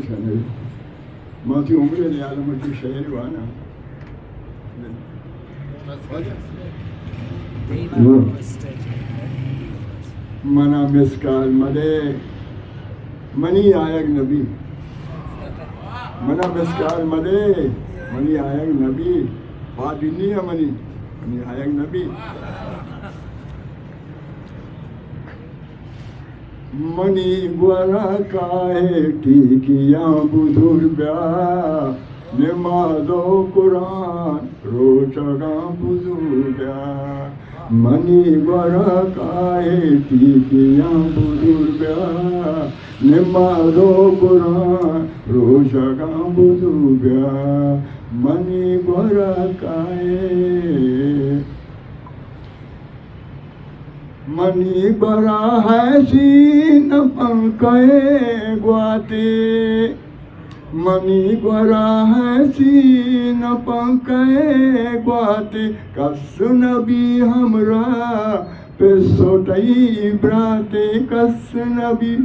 છે ને માંથી ઉમરેલી આલમથી શહેરવાના मना मिसकाल मदे मनी आयक नबी मना मिसकाल मदे मनी आयक नबी बादिनी मनी मनी आयक नबी मनी ग्वरा काहे टीकिया बुधुर ब्या नमाज़ो कुरान रोचगा बुजुर ब्या मनी ग्वरा काहे टीकिया बुजुर ब्या नमाज़ो कुरान रोचगा बुजुर ब्या मनी ग्वरा काहे मनी बरा है सीन पंखे ग्वाते मनी बरा है सीन पंखे ग्वाते कस नबी हमरा पे सोटई ब्राते कस नबी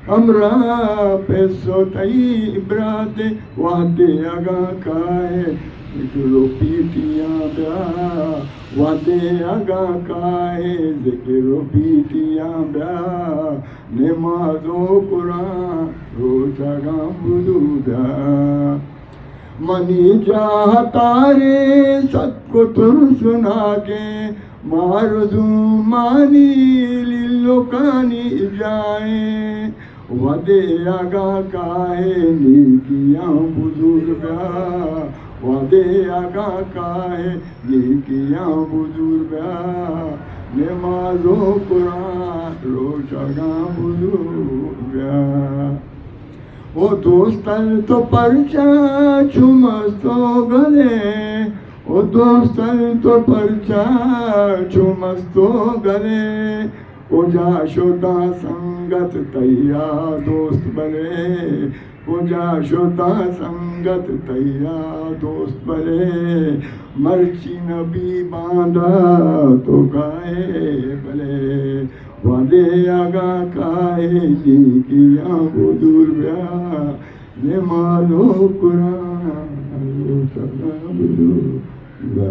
हमरा पे सोटई ब्राते वाते अगा काए जिक्रो पीटियां ब्या वादे अगा काए जिक्रो पीटियां ब्या नमाज़ो कुरान रोज़गा बुजुदा मनी चाह तारे सबको तुम सुना के मारजू मानी लिलोकानी जाए वादे अगा काए नीकियां बुजुर्गा वादे आगा काहे नीकियां बुजुर्गा नमाज़ो कुरान रोज़गा बुजुर्गा वो दोस्तन तो परचा चुमस्तो गले वो दोस्तन तो परचा चुमस्तो गले पूजा शुदा संगत तैया दोस्त बने पूजा शुदा संगत तैया दोस्त बने मर्ची नबी बांधा तो गाए भले वादे आगा काए नीकिया बुजुर ब्या नमाज़ो कुरान रोज़गा बुजुर्गा